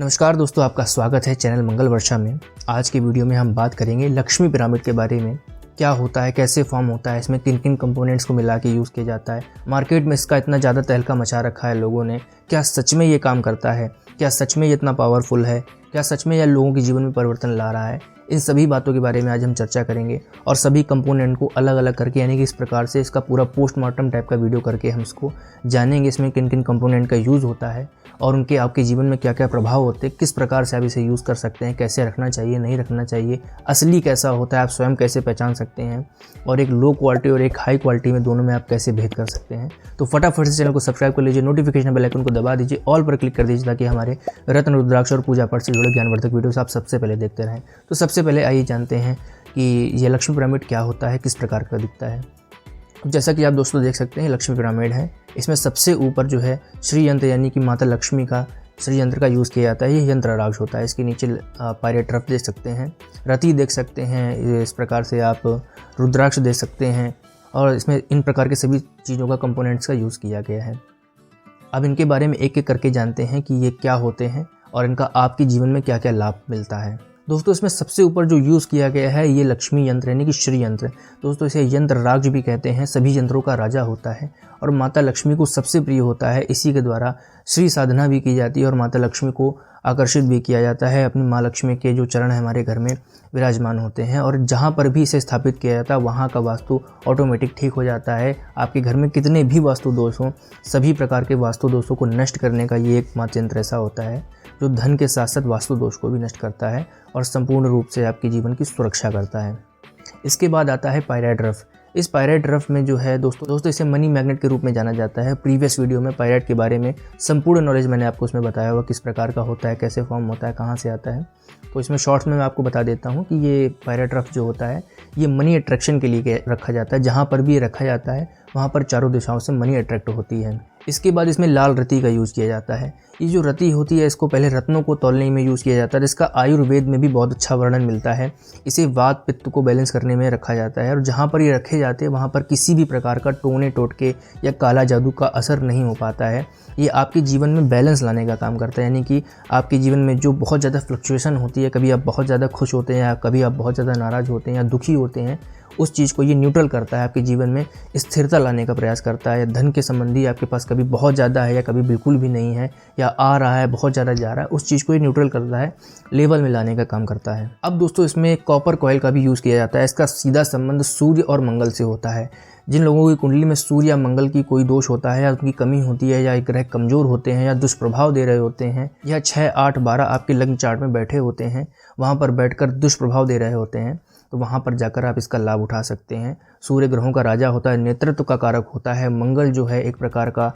नमस्कार दोस्तों, आपका स्वागत है चैनल मंगल वर्षा में। आज के वीडियो में हम बात करेंगे लक्ष्मी पिरामिड के बारे में। क्या होता है, कैसे फॉर्म होता है, इसमें किन किन कंपोनेंट्स को मिला के यूज़ किया जाता है। मार्केट में इसका इतना ज़्यादा तहलका मचा रखा है लोगों ने। क्या सच में ये काम करता है? क्या सच में ये इतना पावरफुल है? क्या सच में यह लोगों के जीवन में परिवर्तन ला रहा है? इन सभी बातों के बारे में आज हम चर्चा करेंगे और सभी कंपोनेंट को अलग अलग करके, यानी कि इस प्रकार से इसका पूरा पोस्टमार्टम टाइप का वीडियो करके हम इसको जानेंगे इसमें किन किन कंपोनेंट का यूज़ होता है और उनके आपके जीवन में क्या क्या प्रभाव होते हैं, किस प्रकार से आप इसे यूज़ कर सकते हैं, कैसे रखना चाहिए, नहीं रखना चाहिए, असली कैसा होता है, आप स्वयं कैसे पहचान सकते हैं और एक लो क्वालिटी और एक हाई क्वालिटी में दोनों में आप कैसे भेद कर सकते हैं। तो फटाफट से चैनल को सब्सक्राइब कर लीजिए, नोटिफिकेशन बेल आइकन को दबा दीजिए, ऑल पर क्लिक कर दीजिए ताकि हमारे रत्न रुद्राक्ष और पूजा पाठ से जुड़े ज्ञानवर्धक वीडियोस आप सबसे पहले देखते रहें। तो सबसे पहले आइए जानते हैं कि ये लक्ष्मी पिरामिड क्या होता है, किस प्रकार का दिखता है। जैसा कि आप दोस्तों देख सकते हैं, लक्ष्मी पिरामिड है। इसमें सबसे ऊपर जो है श्री यंत्र यानी कि माता लक्ष्मी का श्री यंत्र का यूज़ किया जाता है। ये यंत्र राज होता है। इसके नीचे पायरेट रफ देख सकते हैं, रति देख सकते हैं, इस प्रकार से आप रुद्राक्ष देख सकते हैं और इसमें इन प्रकार के सभी चीज़ों का कंपोनेंट्स का यूज़ किया गया है। अब इनके बारे में एक एक करके जानते हैं कि ये क्या होते हैं और इनका आपके जीवन में क्या क्या लाभ मिलता है। दोस्तों, इसमें सबसे ऊपर जो यूज़ किया गया है ये लक्ष्मी यंत्र यानी कि श्री यंत्र। दोस्तों, इसे यंत्र राज भी कहते हैं। सभी यंत्रों का राजा होता है और माता लक्ष्मी को सबसे प्रिय होता है। इसी के द्वारा श्री साधना भी की जाती है और माता लक्ष्मी को आकर्षित भी किया जाता है। अपनी माँ लक्ष्मी के जो चरण हमारे घर में विराजमान होते हैं और जहाँ पर भी इसे स्थापित किया जाता है वहाँ का वास्तु ऑटोमेटिक ठीक हो जाता है। आपके घर में कितने भी वास्तु दोष हों, सभी प्रकार के वास्तु दोषों को नष्ट करने का ये एकमात्र यंत्र ऐसा होता है जो धन के साथ साथ वास्तु दोष को भी नष्ट करता है और संपूर्ण रूप से आपके जीवन की सुरक्षा करता है। इसके बाद आता है पायरेट रफ। इस पायरेट रफ में जो है दोस्तों इसे मनी मैग्नेट के रूप में जाना जाता है। प्रीवियस वीडियो में पायरेट के बारे में संपूर्ण नॉलेज मैंने आपको उसमें बताया हुआ, किस प्रकार का होता है, कैसे फॉर्म होता है, कहाँ से आता है। तो इसमें शॉर्ट्स में मैं आपको बता देता हूँ कि ये पायरेट रफ जो होता है ये मनी अट्रैक्शन के लिए रखा जाता है। जहाँ पर भी ये रखा जाता है वहाँ पर चारों दिशाओं से मनी अट्रैक्ट होती है। इसके बाद इसमें लाल रति का यूज़ किया जाता है। ये जो रति होती है इसको पहले रत्नों को तौलने में यूज़ किया जाता है, जिसका आयुर्वेद में भी बहुत अच्छा वर्णन मिलता है। इसे वात पित्त को बैलेंस करने में रखा जाता है और जहाँ पर ये रखे जाते हैं वहाँ पर किसी भी प्रकार का टोने टोटके या काला जादू का असर नहीं हो पाता है। ये आपके जीवन में बैलेंस लाने का काम करता है, यानी कि आपके जीवन में जो बहुत ज़्यादा फ्लक्चुएशन होती है, कभी आप बहुत ज़्यादा खुश होते हैं या कभी आप बहुत ज़्यादा नाराज़ होते हैं या दुखी होते हैं, उस चीज़ को ये न्यूट्रल करता है। आपके जीवन में स्थिरता लाने का प्रयास करता है। धन के संबंधी आपके पास कभी बहुत ज़्यादा है या कभी बिल्कुल भी नहीं है या आ रहा है बहुत ज़्यादा जा रहा है, उस चीज़ को ये न्यूट्रल करता है, लेवल में लाने का काम करता है। अब दोस्तों इसमें कॉपर कॉयल का भी यूज़ किया जाता है। इसका सीधा संबंध सूर्य और मंगल से होता है। जिन लोगों की कुंडली में सूर्य या मंगल की कोई दोष होता है या उनकी कमी होती है या एक ग्रह कमज़ोर होते हैं या दुष्प्रभाव दे रहे होते हैं या 6, 8, 12 आपके लग्न चार्ट में बैठे होते हैं, वहाँ पर बैठकर दुष्प्रभाव दे रहे होते हैं, तो वहाँ पर जाकर आप इसका लाभ उठा सकते हैं। सूर्य ग्रहों का राजा होता है, नेतृत्व का कारक होता है। मंगल जो है एक प्रकार का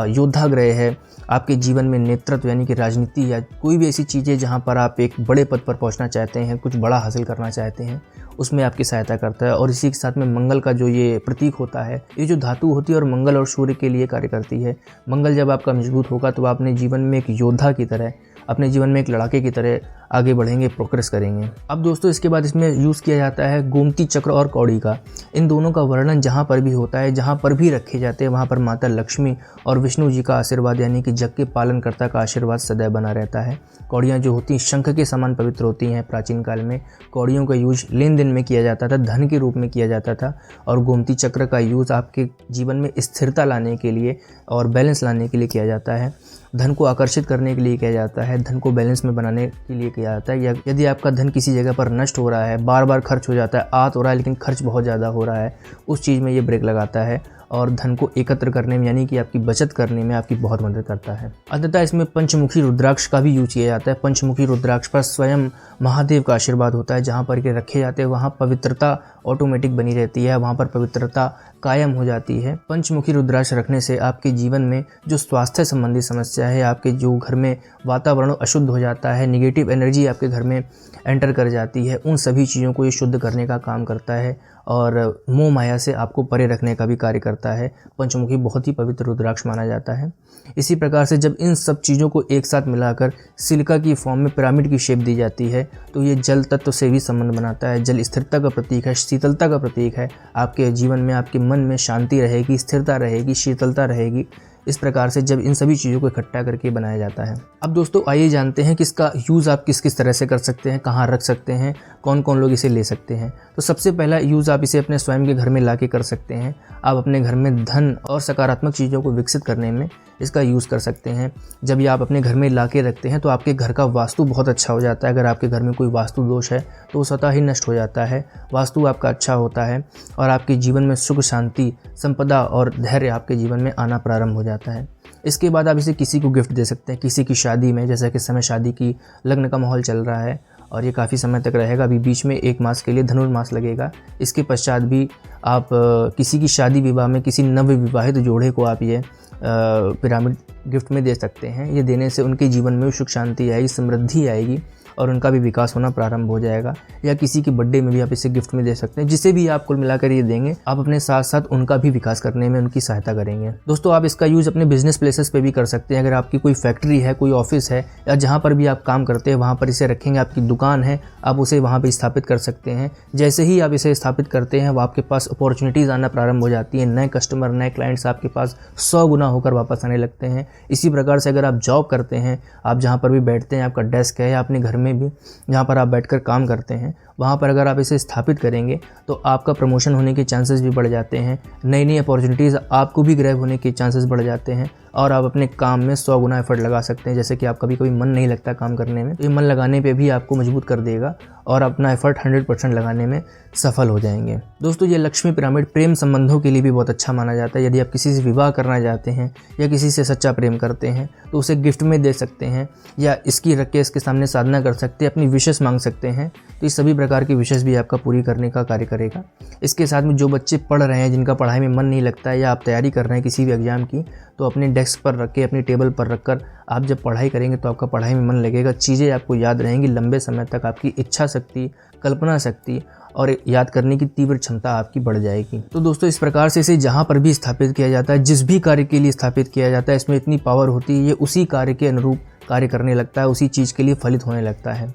योद्धा ग्रह है। आपके जीवन में नेतृत्व यानी कि राजनीति या कोई भी ऐसी चीज़ें जहाँ पर आप एक बड़े पद पर पहुँचना चाहते हैं, कुछ बड़ा हासिल करना चाहते हैं, उसमें आपकी सहायता करता है। और इसी के साथ में मंगल का जो ये प्रतीक होता है, ये जो धातु होती है और मंगल और सूर्य के लिए कार्य करती है। मंगल जब आपका मजबूत होगा तो आप अपने जीवन में एक योद्धा की तरह, अपने जीवन में एक लड़ाके की तरह आगे बढ़ेंगे, प्रोग्रेस करेंगे। अब दोस्तों इसके बाद इसमें यूज़ किया जाता है गोमती चक्र और कौड़ी का। इन दोनों का वर्णन जहाँ पर भी होता है, जहाँ पर भी रखे जाते हैं, वहाँ पर माता लक्ष्मी और विष्णु जी का आशीर्वाद यानी कि जग के पालनकर्ता का आशीर्वाद सदैव बना रहता है। कौड़ियाँ जो होती हैं शंख के समान पवित्र होती हैं। प्राचीन काल में कौड़ियों का यूज लेन देन में किया जाता था, धन के रूप में किया जाता था। और गोमती चक्र का यूज़ आपके जीवन में स्थिरता लाने के लिए और बैलेंस लाने के लिए किया जाता है। धन को आकर्षित करने के लिए किया जाता है, धन को बैलेंस में बनाने के लिए किया जाता है। या यदि आपका धन किसी जगह पर नष्ट हो रहा है, बार बार खर्च हो जाता है, आ तो रहा है लेकिन खर्च बहुत ज़्यादा हो रहा है, उस चीज़ में ये ब्रेक लगाता है और धन को एकत्र करने में यानी कि आपकी बचत करने में आपकी बहुत मदद करता है। अंततः इसमें पंचमुखी रुद्राक्ष का भी यूज किया जाता है। पंचमुखी रुद्राक्ष पर स्वयं महादेव का आशीर्वाद होता है। जहाँ पर ये रखे जाते हैं वहाँ पवित्रता ऑटोमेटिक बनी रहती है, वहाँ पर पवित्रता कायम हो जाती है। पंचमुखी रुद्राक्ष रखने से आपके जीवन में जो स्वास्थ्य संबंधी समस्या है, आपके जो घर में वातावरण अशुद्ध हो जाता है, निगेटिव एनर्जी आपके घर में एंटर कर जाती है, उन सभी चीज़ों को ये शुद्ध करने का काम करता है और मोह माया से आपको परे रखने का भी कार्य करता है। पंचमुखी बहुत ही पवित्र रुद्राक्ष माना जाता है। इसी प्रकार से जब इन सब चीज़ों को एक साथ मिलाकर सिलिका की फॉर्म में पिरामिड की शेप दी जाती है तो ये जल तत्व से भी संबंध बनाता है। जल स्थिरता का प्रतीक है, शीतलता का प्रतीक है। आपके जीवन में, आपके मन में शांति रहेगी, स्थिरता रहेगी, शीतलता रहेगी। इस प्रकार से जब इन सभी चीज़ों को इकट्ठा करके बनाया जाता है। अब दोस्तों आइए जानते हैं कि इसका यूज़ आप किस किस तरह से कर सकते हैं, कहाँ रख सकते हैं, कौन कौन लोग इसे ले सकते हैं। तो सबसे पहला यूज़ आप इसे अपने स्वयं के घर में ला के कर सकते हैं। आप अपने घर में धन और सकारात्मक चीज़ों को विकसित करने में इसका यूज़ कर सकते हैं। जब ये आप अपने घर में ला के रखते हैं तो आपके घर का वास्तु बहुत अच्छा हो जाता है। अगर आपके घर में कोई वास्तु दोष है तो वो स्वतः ही नष्ट हो जाता है, वास्तु आपका अच्छा होता है और आपके जीवन में सुख, शांति, संपदा और धैर्य आपके जीवन में आना प्रारंभ हो जाता है। इसके बाद आप इसे किसी को गिफ्ट दे सकते हैं, किसी की शादी में, जैसा कि इस समय शादी की लगन का माहौल चल रहा है और ये काफ़ी समय तक रहेगा। अभी बीच में 1 मास के लिए धनुर्मास लगेगा। इसके पश्चात भी आप किसी की शादी विवाह में किसी नवविवाहित जोड़े को आप ये पिरामिड गिफ्ट में दे सकते हैं। ये देने से उनके जीवन में सुख, शांति आएगी, समृद्धि आएगी और उनका भी विकास होना प्रारंभ हो जाएगा। या किसी की बर्थडे में भी आप इसे गिफ्ट में दे सकते हैं। जिसे भी आप कुल मिलाकर ये देंगे, आप अपने साथ साथ उनका भी विकास करने में उनकी सहायता करेंगे। दोस्तों आप इसका यूज़ अपने बिजनेस प्लेसेस पे भी कर सकते हैं। अगर आपकी कोई फैक्ट्री है, कोई ऑफिस है या जहाँ पर भी आप काम करते हैं वहाँ पर इसे रखेंगे। आपकी दुकान है, आप उसे वहाँ पर स्थापित कर सकते हैं। जैसे ही आप इसे स्थापित करते हैं, वो आपके पास अपॉर्चुनिटीज़ आना प्रारंभ हो जाती हैं। नए कस्टमर, नए क्लाइंट्स आपके पास 100 गुना होकर वापस आने लगते हैं। इसी प्रकार से अगर आप जॉब करते हैं, आप जहाँ पर भी बैठते हैं, आपका डेस्क है या अपने घर में भी जहाँ पर आप बैठकर काम करते हैं, वहाँ पर अगर आप इसे स्थापित करेंगे तो आपका प्रमोशन होने के चांसेस भी बढ़ जाते हैं। नई नई अपॉर्चुनिटीज़ आपको भी ग्रैब होने के चांसेस बढ़ जाते हैं और आप अपने काम में 100 गुना एफर्ट लगा सकते हैं। जैसे कि आप कभी कभी मन नहीं लगता काम करने में, तो ये मन लगाने पे भी आपको मजबूत कर देगा और अपना एफर्ट 100% लगाने में सफल हो जाएंगे। दोस्तों ये लक्ष्मी पिरामिड प्रेम संबंधों के लिए भी बहुत अच्छा माना जाता है। यदि आप किसी से विवाह करना चाहते हैं या किसी से सच्चा प्रेम करते हैं तो उसे गिफ्ट में दे सकते हैं या इसकी रख के इसके सामने साधना कर सकते हैं, अपनी विशेष मांग सकते हैं। तो इस सभी प्रकार की विशेष भी आपका पूरी करने का कार्य करेगा। इसके साथ में जो बच्चे पढ़ रहे हैं, जिनका पढ़ाई में मन नहीं लगता है या आप तैयारी कर रहे हैं किसी भी एग्जाम की, तो अपने डेस्क पर रख के, अपनी टेबल पर रखकर आप जब पढ़ाई करेंगे तो आपका पढ़ाई में मन लगेगा, चीज़ें आपको याद रहेंगी लंबे समय तक। आपकी इच्छा शक्ति, कल्पना शक्ति और याद करने की तीव्र क्षमता आपकी बढ़ जाएगी। तो दोस्तों इस प्रकार से इसे जहाँ पर भी स्थापित किया जाता है, जिस भी कार्य के लिए स्थापित किया जाता है, इसमें इतनी पावर होती है, ये उसी कार्य के अनुरूप कार्य करने लगता है, उसी चीज़ के लिए फलित होने लगता है।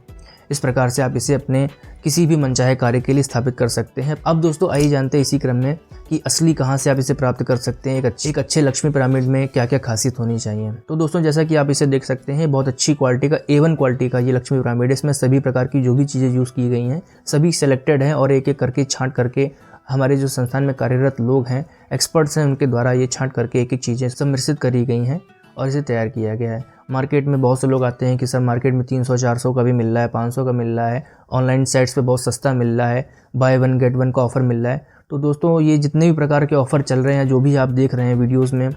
इस प्रकार से आप इसे अपने किसी भी मनचाहे कार्य के लिए स्थापित कर सकते हैं। अब दोस्तों आइए जानते हैं इसी क्रम में कि असली कहाँ से आप इसे प्राप्त कर सकते हैं। एक अच्छे लक्ष्मी पिरामिड में क्या क्या खासियत होनी चाहिए। तो दोस्तों जैसा कि आप इसे देख सकते हैं, बहुत अच्छी क्वालिटी का A1 क्वालिटी का ये लक्ष्मी पिरामिड है। इसमें सभी प्रकार की जो भी चीज़ें यूज़ की गई हैं सभी सेलेक्टेड हैं और एक एक करके छांट करके हमारे जो संस्थान में कार्यरत लोग हैं, एक्सपर्ट्स हैं, उनके द्वारा ये छांट करके एक एक चीज़ें सम्मिश्रित करी गई हैं और इसे तैयार किया गया है। मार्केट में बहुत से लोग आते हैं कि सर मार्केट में 300-400 का भी मिल रहा है, 500 का मिल रहा है, ऑनलाइन साइट्स पे बहुत सस्ता मिल रहा है, बाय 1 गेट 1 का ऑफ़र मिल रहा है। तो दोस्तों ये जितने भी प्रकार के ऑफ़र चल रहे हैं, जो भी आप देख रहे हैं वीडियोज़ में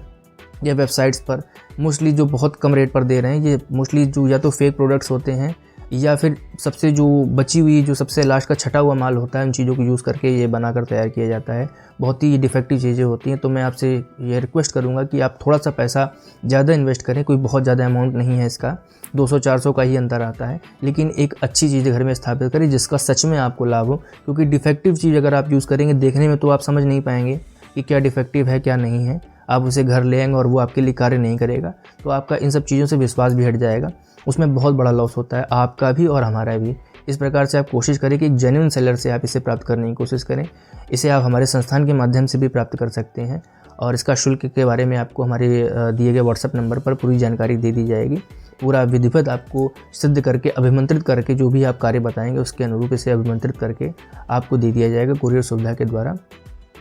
या वेबसाइट्स पर, मोस्टली जो बहुत कम रेट पर दे रहे हैं, ये मोस्टली जो या तो फेक प्रोडक्ट्स होते हैं या फिर सबसे जो बची हुई, जो सबसे लास्ट का छटा हुआ माल होता है, उन चीज़ों को यूज़ करके ये बनाकर तैयार किया जाता है। बहुत ही डिफेक्टिव चीज़ें होती हैं। तो मैं आपसे ये रिक्वेस्ट करूँगा कि आप थोड़ा सा पैसा ज़्यादा इन्वेस्ट करें। कोई बहुत ज़्यादा अमाउंट नहीं है इसका, 200-400 का ही अंतर आता है, लेकिन एक अच्छी चीज़ घर में स्थापित करें जिसका सच में आपको लाभ हो। क्योंकि डिफेक्टिव चीज़ अगर आप यूज़ करेंगे, देखने में तो आप समझ नहीं पाएंगे कि क्या डिफेक्टिव है क्या नहीं है। आप उसे घर ले आएंगे और वो आपके लिए कार्य नहीं करेगा, तो आपका इन सब चीज़ों से विश्वास भी हट जाएगा। उसमें बहुत बड़ा लॉस होता है, आपका भी और हमारा भी। इस प्रकार से आप कोशिश करें कि एक जेन्युइन सेलर से आप इसे प्राप्त करने की कोशिश करें। इसे आप हमारे संस्थान के माध्यम से भी प्राप्त कर सकते हैं और इसका शुल्क के बारे में आपको हमारे दिए गए व्हाट्सएप नंबर पर पूरी जानकारी दे दी जाएगी। पूरा विधिवत आपको सिद्ध करके, अभिमंत्रित करके, जो भी आप कार्य बताएंगे उसके अनुरूप इसे अभिमंत्रित करके आपको दे दिया जाएगा कुरियर सुविधा के द्वारा।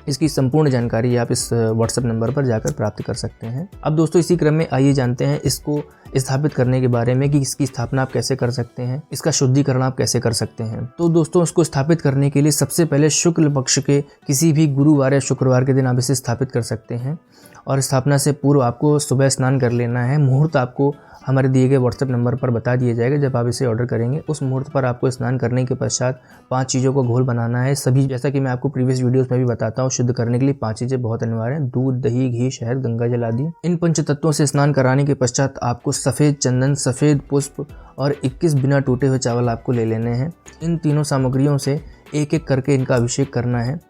इसकी संपूर्ण जानकारी आप इस व्हाट्सएप नंबर पर जाकर प्राप्त कर सकते हैं। अब दोस्तों इसी क्रम में आइए जानते हैं इसको स्थापित करने के बारे में कि इसकी स्थापना आप कैसे कर सकते हैं, इसका शुद्धिकरण आप कैसे कर सकते हैं। तो दोस्तों इसको स्थापित करने के लिए सबसे पहले शुक्ल पक्ष के किसी भी गुरुवार या शुक्रवार के दिन आप इसे स्थापित कर सकते हैं और स्थापना से पूर्व आपको सुबह स्नान कर लेना है। मुहूर्त आपको हमारे दिए गए व्हाट्सएप नंबर पर बता दिया जाएगा। जब आप इसे ऑर्डर करेंगे उस मुहूर्त पर आपको स्नान करने के पश्चात 5 चीज़ों को घोल बनाना है। सभी, जैसा कि मैं आपको प्रीवियस वीडियोस में भी बताता हूँ, शुद्ध करने के लिए 5 चीज़ें बहुत अनिवार्य हैं: दूध, दही, घी, शहद, गंगा जल आदि। इन 5 तत्वों से स्नान कराने के पश्चात आपको सफ़ेद चंदन, सफ़ेद पुष्प और 21 बिना टूटे हुए चावल आपको ले लेने हैं। इन तीनों सामग्रियों से एक एक करके इनका अभिषेक करना है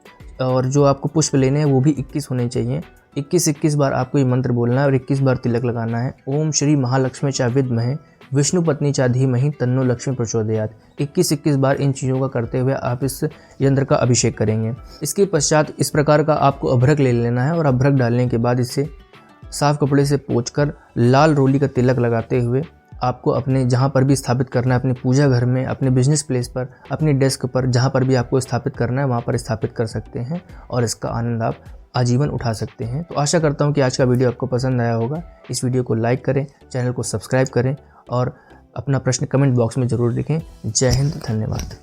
और जो आपको पुष्प लेने हैं वो भी 21 होने चाहिए। 21 बार आपको ये मंत्र बोलना है और 21 बार तिलक लगाना है। ओम श्री महालक्ष्मी चा विद्महे विष्णु पत्नी चा धीमहि तन्नो लक्ष्मी प्रचोदयात्। 21 बार इन चीज़ों का करते हुए आप इस यंत्र का अभिषेक करेंगे। इसके पश्चात इस प्रकार का आपको अभ्रक ले लेना है और अभ्रक डालने के बाद इसे साफ कपड़े से पोंछकर लाल रोली का तिलक लगाते हुए आपको अपने जहाँ पर भी स्थापित करना है, अपने पूजा घर में, अपने बिजनेस प्लेस पर, अपनी डेस्क पर, जहाँ पर भी आपको स्थापित करना है वहाँ पर स्थापित कर सकते हैं और इसका आनंद आप आजीवन उठा सकते हैं। तो आशा करता हूँ कि आज का वीडियो आपको पसंद आया होगा। इस वीडियो को लाइक करें, चैनल को सब्सक्राइब करें और अपना प्रश्न कमेंट बॉक्स में ज़रूर लिखें। जय हिंद, धन्यवाद।